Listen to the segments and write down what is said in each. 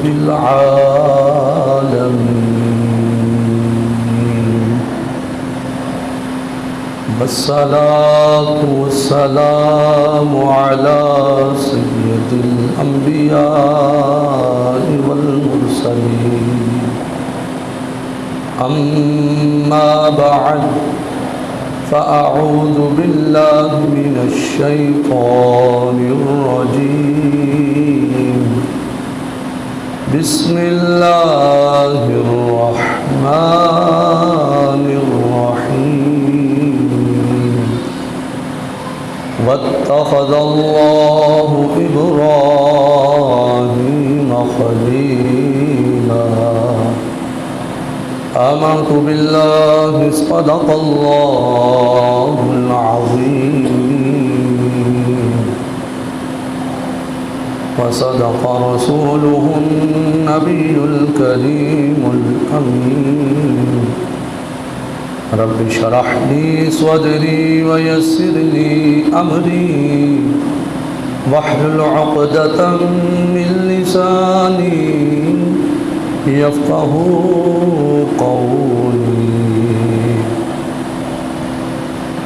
رب العالمين والصلاة والسلام على سيد الأنبياء والمرسلين أما بعد فأعوذ بالله من الشيطان الرجيم بسم الله الرحمن الرحيم واتخذ الله إبراهيم خليلا آمنت بالله صدق الله العظيم وصدق رسوله النبي الكريم الأمين رب اشرح لي صدري ويسر لي أمري واحلل عقدة من لساني يفقهوا قولي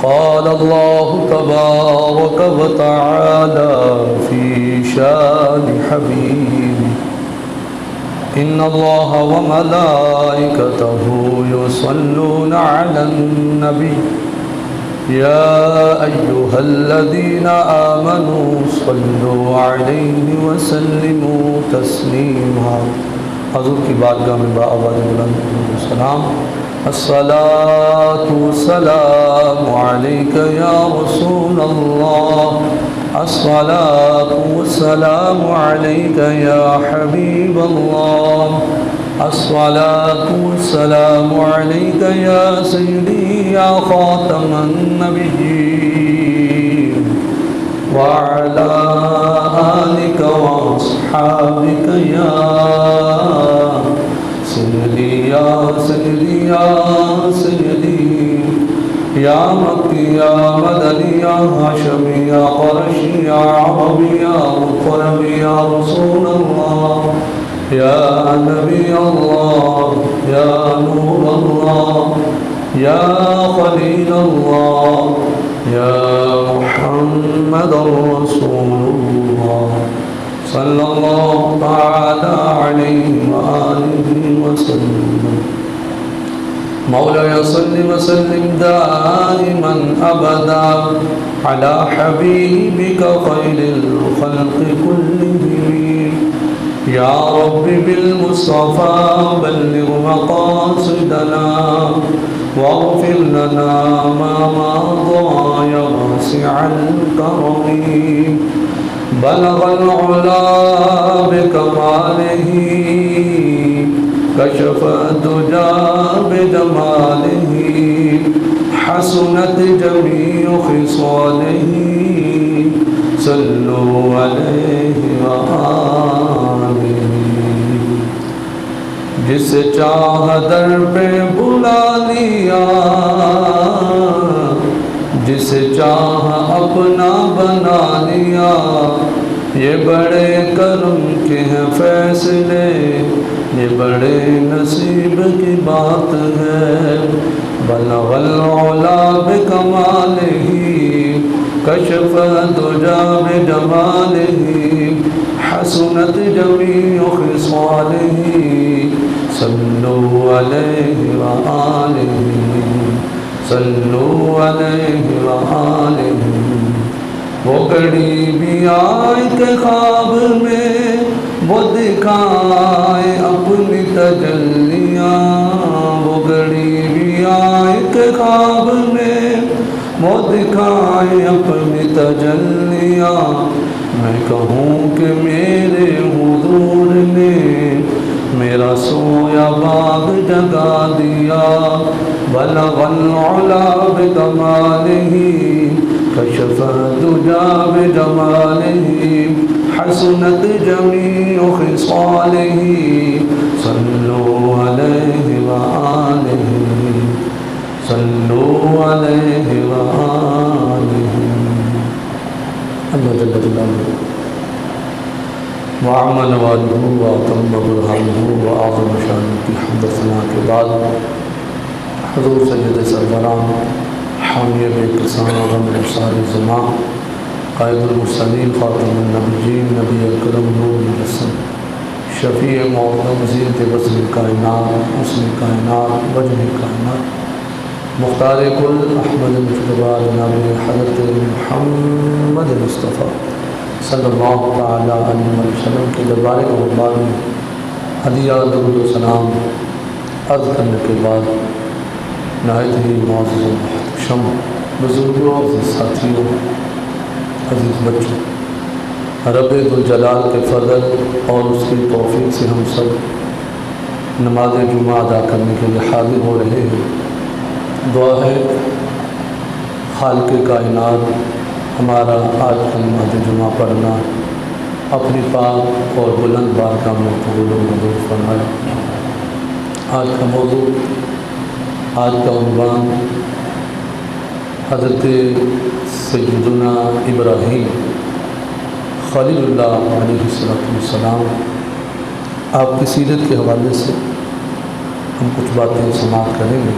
قال الله تبارك وتعالى في شان حبيبي إن الله وملائكته يصلون على النبي يا أيها الذين آمنوا صلوا عليه وسلموا تسليما حضور کی بارگاہ میں بآواز بلند سلام الصلاة والسلام عليك يا رسول الله الصلاة والسلام عليك يا حبيب الله الصلاة والسلام عليك يا سيدي يا خاتم النبيين وعلى آلك وأصحابك يا سيدي يا سيدي يا سيدي يا مكي يا مدني يا هاشمي يا قرشي يا عربي يا مطلبي يا رسول الله يا نبي الله يا نور الله يا خليل الله يا محمد رسول الله صلى الله تعالى عليه وآله وسلم مولاي صل وسلم دائما أبدا على حبيبك خير الخلق كلهم يا رب بالمصطفى بلغ مقاصدنا واغفر لنا ما مضى يا واسع الكرم بلغ العلا بكماله كشف الدجى بجماله حسنت جميع خصاله صلوا عليه وآله جس چاہ در پہ بلا لیا جس چاہ اپنا بنا لیا یہ بڑے کرم کے ہیں فیصلے یہ بڑے نصیب کی بات ہے بلغ العلا بکمالہ کشف الدجى بجمالہ حسنت جميع خصاله صلوا عليه وآله صلوا علیہ وآلہ وہ گھڑی بھی آئے کہ خواب میں وہ دکھائے اپنی تجلیاں وہ گھڑی بھی آئے کہ خواب میں وہ دکھائے اپنی تجلیاں میں کہوں کہ میرے حضور نے میرا سویا باغ جگا دیا بلغ العلا بکمالہ کشف الدجى بجمالہ حسنت جميع خصاله صلوا عليه وآله صلوا عليه وآله اللہ جل جلالہ وعمن والہ واتم برہانہ وآخر شان کی حمد و ثنا کے بعد حضور سید سروران حامی بے کسان غم سارے زمان قائد المرسلین خاتم النبیین نبی اکرم نور مجسم شفیع معظم زینت وصل کائنات حسن کائنات وجہ کائنات مختار کل احمد مجتبی نبی حضرت محمد مصطفیٰ صلی اللہ تعالیٰ علیہ وسلم کے دربار قربان میں ہدیہ درود و سلام عرض کرنے کے بعد نہایت ہی معزز و محتشم بزرگوں عزیز ساتھیوں عزیز بچوں، رب ذوالجلال کے فضل اور اس کی توفیق سے ہم سب نماز جمعہ ادا کرنے کے لیے حاضر ہو رہے ہیں۔ دعا ہے خالق کائنات ہمارا آج کا نماز جمعہ پڑھنا اپنی پاک اور بلند بارگاہ میں قبول و منظور فرمائے۔ آج کا موضوع، آج کا عنوان حضرت سیدنا ابراہیم خلیل اللہ علیہ السلام، آپ کی سیرت کے حوالے سے ہم کچھ باتیں سماعت کریں گے۔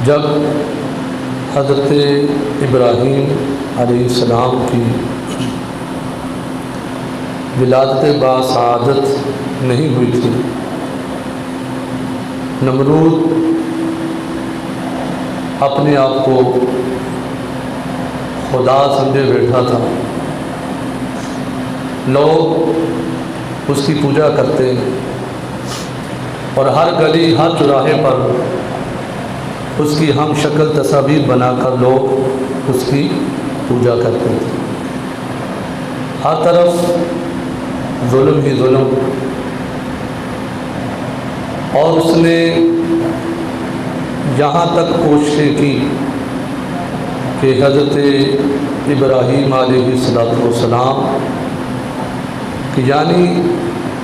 جب حضرت ابراہیم علیہ السلام کی ولادت باسعادت نہیں ہوئی تھی، نمرود اپنے آپ کو خدا سمجھے بیٹھا تھا، لوگ اس کی پوجا کرتے اور ہر گلی ہر چوراہے پر اس کی ہم شکل تصاویر بنا کر لوگ اس کی پوجا کرتے تھے۔ ہر طرف ظلم ہی ظلم، اور اس نے یہاں تک کوششیں کی کہ حضرت ابراہیم علیہ السلام کہ یعنی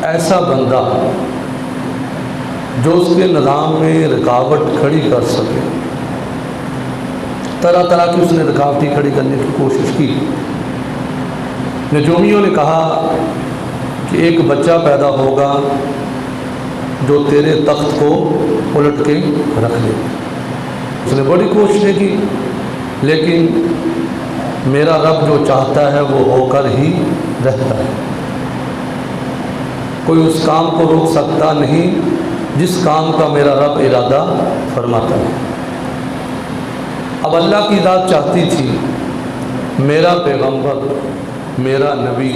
ایسا بندہ جو اس کے نظام میں رکاوٹ کھڑی کر سکے، طرح طرح کی اس نے رکاوٹیں کھڑی کرنے کی کوشش کی۔ نجومیوں نے کہا کہ ایک بچہ پیدا ہوگا جو تیرے تخت کو الٹ کے رکھ دے۔ اس نے بڑی کوششیں کی، لیکن میرا رب جو چاہتا ہے وہ ہو کر ہی رہتا ہے، کوئی اس کام کو روک سکتا نہیں جس کام کا میرا رب ارادہ فرماتا ہے۔ اب اللہ کی ذات چاہتی تھی میرا پیغمبر، میرا نبی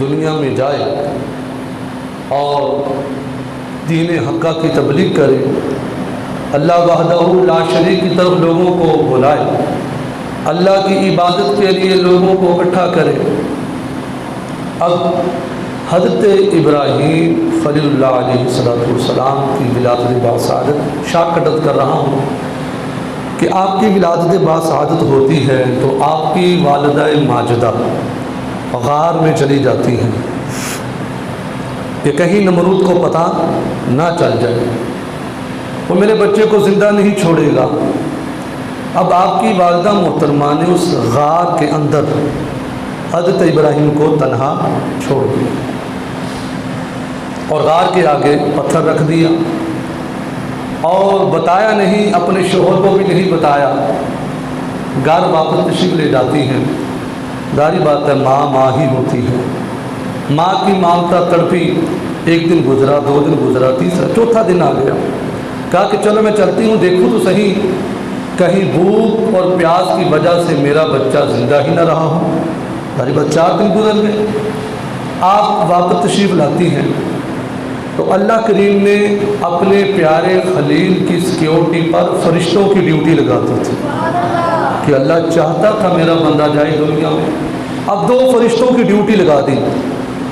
دنیا میں جائے اور دین حقہ کی تبلیغ کرے، اللہ وحدہ لا شریک کی طرف لوگوں کو بلائے، اللہ کی عبادت کے لیے لوگوں کو اکٹھا کرے۔ اب حضرت ابراہیم خلیل اللہ علیہ السلام کی ولادت باسعادت شاکٹت کر رہا ہوں کہ آپ کی ولادت باسعادت ہوتی ہے تو آپ کی والدہ ماجدہ غار میں چلی جاتی ہیں کہ کہیں نمرود کو پتہ نہ چل جائے، وہ میرے بچے کو زندہ نہیں چھوڑے گا۔ اب آپ کی والدہ محترمہ نے اس غار کے اندر حضرت ابراہیم کو تنہا چھوڑ دیا اور غار کے آگے پتھر رکھ دیا، اور بتایا نہیں، اپنے شوہر کو بھی نہیں بتایا۔ گھر واپس تشریف لے جاتی ہیں۔ ظاہری بات ہے ماں ہی ہوتی ہے، ماں کی مامتا تڑپی، ایک دن گزرا، 2 دن گزرا، تیسرا، چوتھا دن آ گیا، کہا کہ چلو میں چلتی ہوں، دیکھوں تو صحیح کہیں بھوک اور پیاس کی وجہ سے میرا بچہ زندہ ہی نہ رہا ہو۔ ظاہری بات 4 دن گزر گئے، آپ واپس تشریف لاتی ہیں تو اللہ کریم نے اپنے پیارے خلیل کی سیکیورٹی پر فرشتوں کی ڈیوٹی لگا دی تھی کہ اللہ چاہتا تھا میرا بندہ جائے دنیا میں۔ اب 2 فرشتوں کی ڈیوٹی لگا دی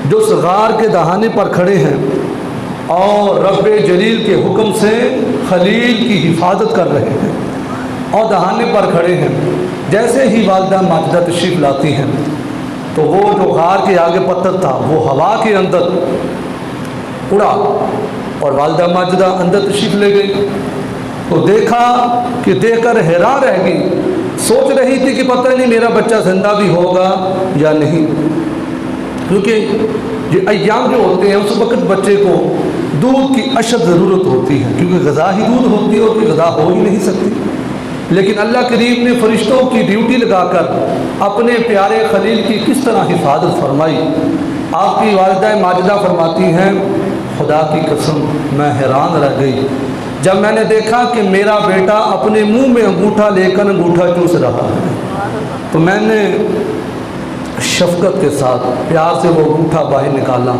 جو اس غار کے دہانے پر کھڑے ہیں اور رب جلیل کے حکم سے خلیل کی حفاظت کر رہے ہیں اور دہانے پر کھڑے ہیں۔ جیسے ہی والدہ ماجدہ تشریف لاتی ہیں تو وہ جو غار کے آگے پتھر تھا وہ ہوا کے اندر اڑا اور والدہ ماجدہ اندر تشریف لے گئی تو دیکھا کہ دیکھ کر حیران رہ گئی، سوچ رہی تھی کہ پتہ نہیں میرا بچہ زندہ بھی ہوگا یا نہیں، کیونکہ یہ ایام جو ہوتے ہیں اس وقت بچے کو دودھ کی اشد ضرورت ہوتی ہے، کیونکہ غذا ہی دودھ ہوتی ہے اور کوئی غذا ہو ہی نہیں سکتی۔ لیکن اللہ کریم نے فرشتوں کی ڈیوٹی لگا کر اپنے پیارے خلیل کی کس طرح حفاظت فرمائی۔ آپ کی والدہ ماجدہ فرماتی ہیں خدا کی قسم میں حیران رہ گئی جب میں نے دیکھا کہ میرا بیٹا اپنے منہ میں انگوٹھا لے کر انگوٹھا چوس رہا ہے، تو میں نے شفقت کے ساتھ پیار سے وہ انگوٹھا باہر نکالا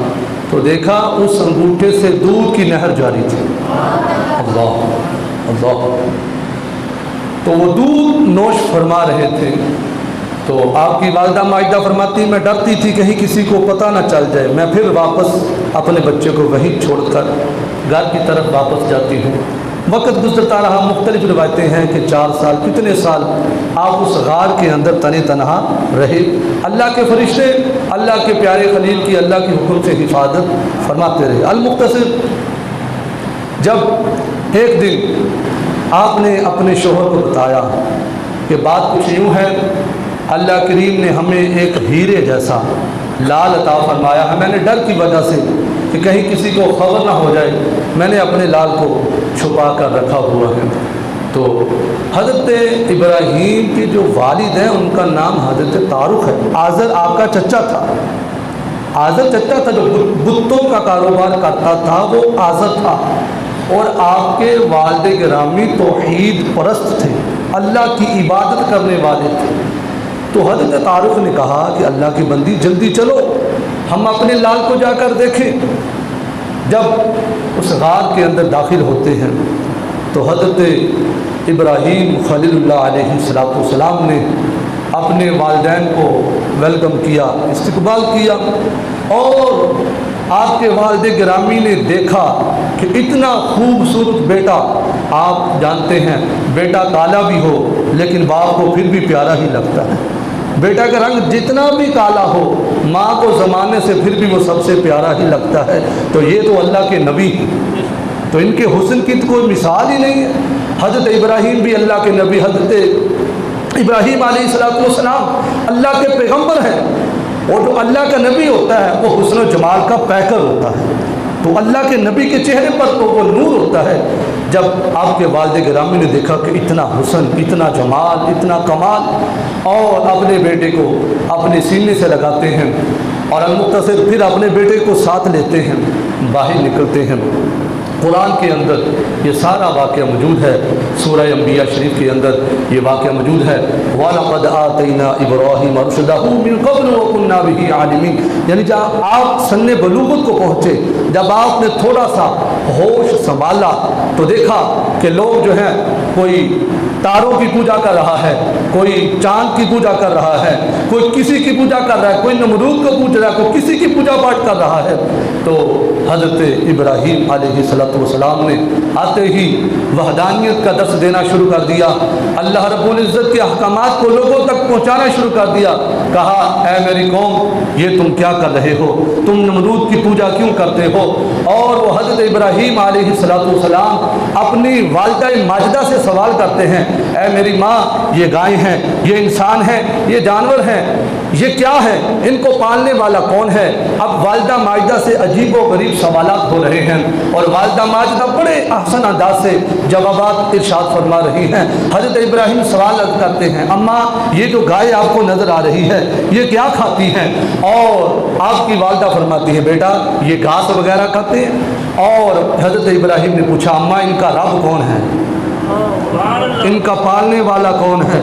تو دیکھا اس انگوٹھے سے دودھ کی نہر جاری تھی۔ اللہ اللہ، تو وہ دودھ نوش فرما رہے تھے۔ تو آپ کی والدہ ماجدہ فرماتی میں ڈرتی تھی کہیں کسی کو پتہ نہ چل جائے، میں پھر واپس اپنے بچے کو وہیں چھوڑ کر گھر کی طرف واپس جاتی ہوں۔ وقت گزرتا رہا، مختلف روایتیں ہیں کہ 4 سال کتنے سال آپ اس غار کے اندر تنے تنہا رہے۔ اللہ کے فرشتے اللہ کے پیارے خلیل کی اللہ کے حکم سے حفاظت فرماتے رہے۔ المختصر، جب ایک دن آپ نے اپنے شوہر کو بتایا کہ بات کچھ یوں ہے، اللہ کریم نے ہمیں ایک ہیرے جیسا لال عطا فرمایا ہے، میں نے ڈر کی وجہ سے کہ کہیں کسی کو خبر نہ ہو جائے میں نے اپنے لال کو چھپا کر رکھا ہوا ہے۔ تو حضرت ابراہیم کے جو والد ہیں ان کا نام حضرت طارق ہے۔ آزر آپ کا چچا تھا، آزر چچا تھا جو بتوں کا کاروبار کرتا تھا، وہ آزر تھا، اور آپ کے والد گرامی توحید پرست تھے، اللہ کی عبادت کرنے والے تھے۔ تو حضرت طارق نے کہا کہ اللہ کی بندی جلدی چلو ہم اپنے لال کو جا کر دیکھیں۔ جب اس غار کے اندر داخل ہوتے ہیں تو حضرت ابراہیم خلیل اللہ علیہ السلام نے اپنے والدین کو ویلکم کیا، استقبال کیا، اور آپ کے والد گرامی نے دیکھا کہ اتنا خوبصورت بیٹا، آپ جانتے ہیں بیٹا کالا بھی ہو لیکن باپ کو پھر بھی پیارا ہی لگتا ہے، بیٹا کا رنگ جتنا بھی کالا ہو ماں کو زمانے سے پھر بھی وہ سب سے پیارا ہی لگتا ہے۔ تو یہ تو اللہ کے نبی ہیں، تو ان کے حسن کی تو کوئی مثال ہی نہیں ہے۔ حضرت ابراہیم بھی اللہ کے نبی، حضرت ابراہیم علیہ السلام اللہ کے پیغمبر ہیں، اور جو اللہ کا نبی ہوتا ہے وہ حسن و جمال کا پیکر ہوتا ہے، تو اللہ کے نبی کے چہرے پر تو وہ نور ہوتا ہے۔ جب آپ کے والد گرامی نے دیکھا کہ اتنا حسن، اتنا جمال، اتنا کمال، اور اپنے بیٹے کو اپنے سینے سے لگاتے ہیں، اور المختصر پھر اپنے بیٹے کو ساتھ لیتے ہیں، باہر نکلتے ہیں۔ قرآن کے اندر یہ سارا واقعہ موجود ہے، سورہ انبیاء شریف کے اندر یہ واقعہ موجود ہے۔ وَلَقَدْ آتَيْنَا إِبْرَاهِيمَ رُشْدَهُ مِنْ قَبْلُ وَكُنَّا بِهِ عَالِمِينَ، یعنی جب آپ سن بلوغت کو پہنچے، جب آپ نے تھوڑا سا ہوش سنبھالا تو دیکھا کہ لوگ جو ہیں کوئی تاروں کی پوجا کر رہا ہے، کوئی چاند کی پوجا کر رہا ہے، کوئی کسی کی پوجا کر رہا ہے، کوئی نمرود کو پوج رہا ہے، کوئی کسی کی پوجا پاٹ کر رہا ہے۔ تو حضرت ابراہیم علیہ السلام نے آتے ہی وحدانیت کا درس دینا شروع کر دیا، اللہ رب العزت کے احکامات کو لوگوں تک پہنچانا شروع کر دیا۔ کہا اے میری قوم یہ تم کیا کر رہے ہو، تم نمرود کی پوجا کیوں کرتے ہو؟ اور وہ حضرت ابراہیم علیہ السلام اپنی والدہ ماجدہ سے سوال کرتے ہیں، اے میری ماں یہ گائے ہیں، یہ انسان ہیں، یہ جانور ہیں، یہ کیا ہے، ان کو پالنے والا کون ہے؟ اب والدہ ماجدہ سے عجیب و غریب سوالات ہو رہے ہیں، اور والدہ ماجدہ بڑے احسن انداز سے جوابات ارشاد فرما رہی ہیں۔ حضرت ابراہیم سوال کرتے ہیں، اماں یہ جو گائے آپ کو نظر آ رہی ہے یہ کیا کھاتی ہیں؟ اور آپ کی والدہ فرماتی ہے بیٹا یہ گھاس وغیرہ کھاتے ہیں۔ اور حضرت ابراہیم نے پوچھا اماں ان کا رب کون ہے، ان کا پالنے والا کون ہے؟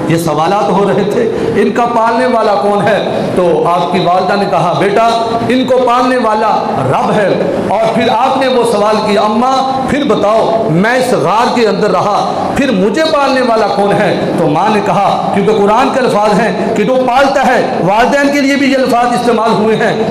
یہ سوالات ہو رہے تھے، ان کا پالنے والا کون ہے؟ تو آپ کی والدہ نے کہا بیٹا ان کو پالنے والا رب ہے۔ اور پھر آپ نے وہ سوال کیا اماں پھر بتاؤ میں اس غار کے اندر رہا پھر مجھے پالنے والا کون ہے؟ تو ماں نے کہا کیونکہ قرآن کے الفاظ ہیں کہ جو پالتا ہے، والدین کے لیے بھی یہ الفاظ استعمال ہوئے ہیں،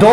2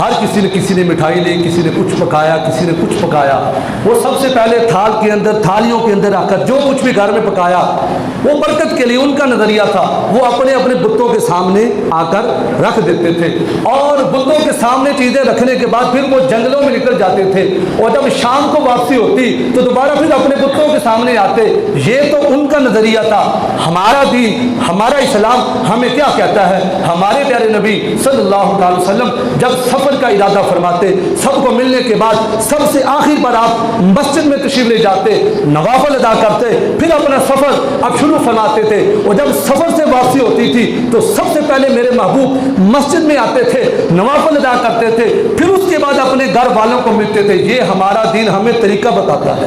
ہر کسی نے مٹھائی لی، کسی نے کچھ پکایا، کسی نے کچھ پکایا۔ وہ سب سے پہلے تھالیوں کے اندر رکھ کر جو کچھ بھی گھر میں پکایا وہ برکت کے لیے ان کا نظریہ تھا، وہ اپنے اپنے بتوں کے سامنے آ کر رکھ دیتے تھے، اور بتوں کے سامنے چیزیں رکھنے کے بعد پھر وہ جنگلوں میں نکل جاتے تھے، اور جب شام کو واپسی ہوتی تو دوبارہ پھر اپنے بتوں کے سامنے آتے۔ یہ تو ان کا نظریہ تھا۔ ہمارا دین، ہمارا اسلام ہمیں کیا کہتا ہے؟ ہمارے پیارے نبی صلی اللہ علیہ وسلم جب سفر کا ارادہ فرماتے، سب کو ملنے کے بعد سب سے آخر پر آپ مسجد میں تشریف لے جاتے، نوافل ادا کرتے، پھر اپنا سفر اب شروع فرماتے تھے، اور جب سفر سے واپسی ہوتی تھی تو سب سے پہلے میرے محبوب مسجد میں آتے تھے، نوافل ادا کرتے تھے، پھر اس کے بعد اپنے گھر والوں کو ملتے تھے۔ یہ ہمارا دین ہمیں طریقہ بتاتا ہے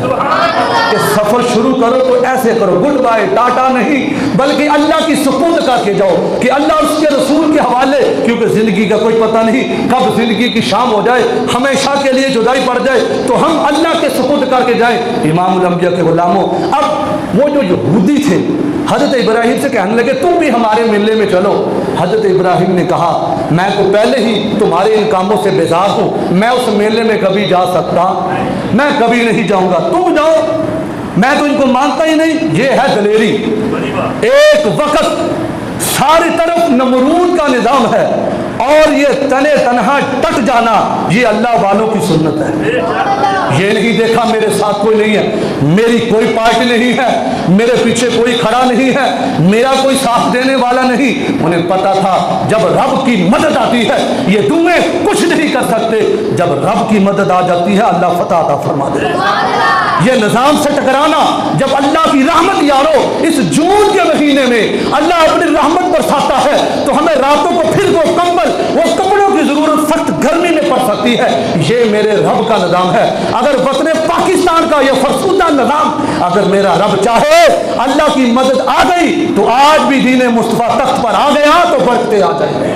کہ سفر شروع کرو تو ایسے کرو، گڈ بائے ٹاٹا نہیں، بلکہ اللہ کی سپرد کر کے جاؤ کہ اللہ اس کے رسول کے حوالے، کیونکہ زندگی کا کوئی پتہ نہیں کب زندگی کی شام ہو جائے، ہمیشہ کے لیے جدائی پڑ جائے، تو ہم اللہ کے سپرد کر کے جائیں۔ امام الانبیاء کے غلاموں، اب وہ جو یہودی تھے حضرت ابراہیم سے کہنے لگے تم بھی ہمارے ملنے میں چلو۔ حضرت ابراہیم نے کہا میں تو پہلے ہی تمہارے ان کاموں سے بیزار ہوں، میں اس میلے میں کبھی جا سکتا؟ میں کبھی نہیں جاؤں گا، تم جاؤ، میں تو ان کو مانتا ہی نہیں۔ یہ ہے دلیری۔ ایک وقت ساری طرف نمرود کا نظام ہے، اور یہ تنے تنہا ٹٹ جانا یہ اللہ والوں کی سنت ہے۔ یہ نہیں دیکھا میرے ساتھ کوئی نہیں ہے، میری کوئی پارٹی نہیں ہے، میرے پیچھے کوئی کھڑا نہیں ہے، میرا کوئی ساتھ دینے والا نہیں۔ انہیں پتا تھا جب رب کی مدد آتی ہے یہ دوئیں کچھ نہیں کر سکتے، جب رب کی مدد آ جاتی ہے اللہ فتح عطا فرما دے۔ یہ نظام سے ٹکرانا، جب اللہ کی رحمت یارو اس جون کے مہینے میں اللہ اپنی رحمت برساتا ہے تو ہمیں راتوں کو پھر وہ کمبل، وہ کپڑوں کی ضرورت سخت گرمی میں پڑ سکتی ہے۔ یہ میرے رب کا نظام ہے۔ اگر وطن پاکستان کا یہ فرسودہ نظام، اگر میرا رب چاہے اللہ کی مدد آ گئی تو آج بھی دین مصطفیٰ تخت پر آ گیا تو برکتیں آ جائیں گے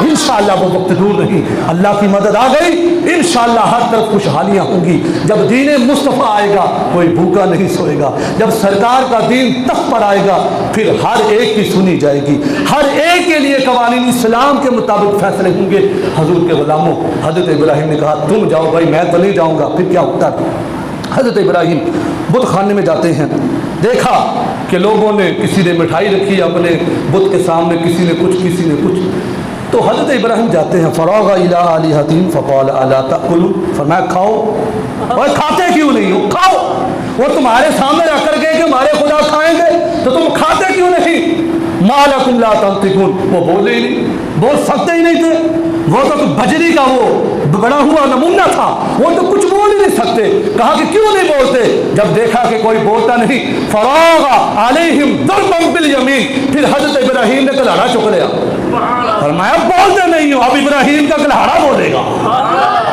انشاءاللہ۔ وہ وقت دور نہیں، اللہ کی مدد آ گئی انشاءاللہ ہر طرف خوشحالیاں ہوں گی۔ جب دین مصطفیٰ آئے گا کوئی بھوکا نہیں سوئے گا، جب سرکار کا دین تخت پر آئے گا پھر ہر ایک کی سنی جائے گی، ہر ایک کے لیے قوانین اسلام کے مطابق فیصلے ہوں گے۔ حضور کے غلاموں، حضرت ابراہیم نے کہا تم جاؤ بھائی، میں تو نہیں جاؤں گا۔ پھر کیا ہوتا ہے؟ حضرت ابراہیم بت خانے میں جاتے ہیں، دیکھا کہ لوگوں نے، کسی نے مٹھائی رکھی اپنے بت کے سامنے، کسی نے کچھ کسی نے کچھ، تو حضرت ابراہیم جاتے ہیں، فراغ الی آلہتہم فقال الا تأکلون، فرمایا کھاؤ۔ اور کھاتے کیوں نہیں ہو؟ کھاؤ۔ وہ تمہارے سامنے رکھ کر گئے کہ ہمارے خدا کھائیں گے تو تم کھاتے کیوں نہیں؟ ما لکم لا تنطقون، وہ بولے ہی نہیں، بول سکتے ہی نہیں تھے۔ وہ تو بجری کا وہ بڑا ہوا نمونہ تھا، وہ تو کچھ بول ہی نہیں سکتے۔ کہا کہ کیوں نہیں بولتے؟ جب دیکھا کہ کوئی بولتا نہیں، فراغ علیہم ضربا بالیمین، پھر حضرت ابراہیم نے کلہاڑا چک لیا۔ فرمایا بولتے نہیں ہو، اب ابراہیم کا کلہاڑا بولے گا۔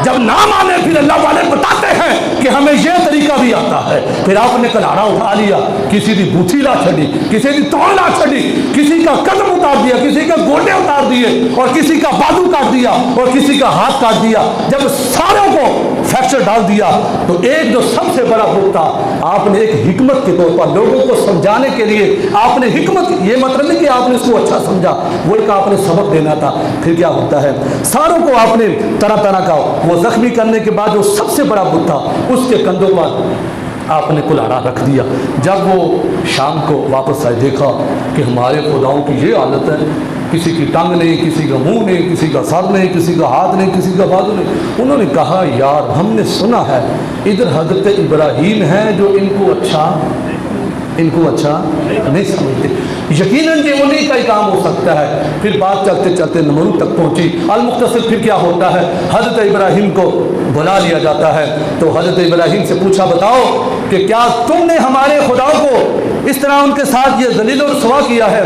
جب نہ مانے پھر اللہ والے بتاتے ہیں کہ ہمیں یہ طریقہ بھی آتا ہے۔ پھر آپ نے کلہاڑا اٹھا لیا، کسی کی بوتھی لا چھڑی، کسی کی توڑ لا چھڑی، کسی کا قدم اتار دیا، کسی کے گوٹے اتار دیے، اور کسی کا بازو کاٹ دیا، اور کسی کا ہاتھ کاٹ دیا۔ جب ساروں کو فریکچر ڈال دیا تو ایک جو سب سے بڑا بت تھا، آپ نے ایک حکمت کے طور پر لوگوں کو سمجھانے کے لیے آپ نے حکمت، یہ مطلب نہیں کہ آپ نے اس کو اچھا سمجھا، وہ ایک آپ نے سبق دینا تھا۔ پھر کیا ہوتا ہے؟ ساروں کو آپ نے طرح طرح کا وہ زخمی کرنے کے بعد جو سب سے بڑا بت تھا اس کے کندھوں پر آپ نے کلہاڑا رکھ دیا۔ جب وہ شام کو واپس آئے دیکھا کہ ہمارے خداؤں کی یہ حالت ہے، کسی کی ٹنگ نہیں، کسی کا منہ نہیں، کسی کا سر نہیں، کسی کا ہاتھ نہیں، کسی کا بازو نہیں۔ انہوں نے کہا یار ہم نے سنا ہے ادھر حضرت ابراہیم ہیں جو ان کو اچھا نہیں سمجھتے، یقیناً یہ انہیں کا ہی کام ہو سکتا ہے۔ پھر بات چلتے چلتے نمرود تک پہنچی۔ المختصر پھر کیا ہوتا ہے؟ حضرت ابراہیم کو بلا لیا جاتا ہے تو حضرت ابراہیم سے پوچھا بتاؤ کہ کیا تم نے ہمارے خدا کو اس طرح ان کے ساتھ یہ ذلیل و رسوا کیا ہے؟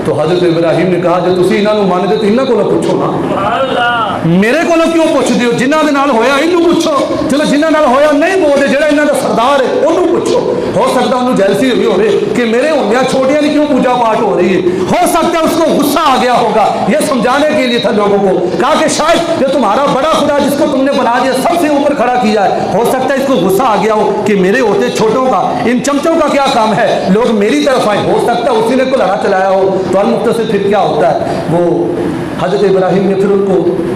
تو حضرت ابراہیم نے کہا جو تسی انہاں نوں مانتے تے انہاں کولوں پوچھو نا، میرے کولوں کیوں پوچھدے ہو؟ جنہاں دے نال ہویا انہوں پوچھو، چلو جنہاں نال ہویا نہیں بولدے، جڑا انہاں دا سردار ہے انہوں پوچھو۔ ہو سکتا انہوں جیلسی ہوئی ہوئے کہ میرے ہوندیاں چھوٹیاں نہیں کیوں پوجا پاٹ ہو رہی ہے، ہو سکتا ہے اس کو غصہ آ گیا ہوگا۔ یہ سمجھانے کے لیے تھا لوگوں کو، کہا کہ شاید یہ تمہارا بڑا خدا جس کو تم نے بنا دیا سب سے اوپر کھڑا کیا ہے، ہو سکتا ہے اس کو غصہ آ گیا ہو کہ میرے ہوتے چھوٹوں کا، ان چمچوں کا کیا کام ہے، لوگ میری طرف آئے، ہو سکتا ہے اسی نے کلہاڑا چلایا ہو۔ تو المختصر پھر کیا ہوتا ہے؟ وہ حضرت ابراہیم نے پھر ان کو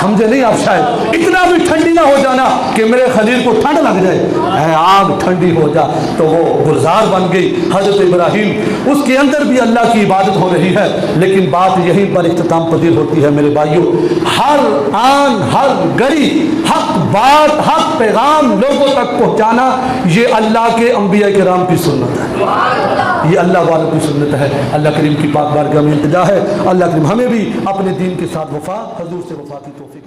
سمجھے نہیں آپ؟ شاید اتنا بھی ٹھنڈی نہ ہو جانا کہ میرے خلیل کو ٹھنڈ لگ جائے، اے آگ ٹھنڈی ہو جا۔ تو وہ گلزار بن گئی حضرت ابراہیم، اس کے اندر بھی اللہ کی عبادت ہو رہی ہے، لیکن بات یہیں پر اختتام پذیر ہوتی ہے میرے بھائیوں۔ ہر آن ہر گھڑی حق بات، حق پیغام لوگوں تک پہنچانا، یہ اللہ کے انبیاء کرام کی سنت ہے، یہ اللہ والوں کی سنت ہے۔ اللہ کریم کی پاک بارگاہ میں التجا ہے، اللہ کریم ہمیں بھی اپنے دین کے ساتھ وفا، حضور سے وفا کی توفیق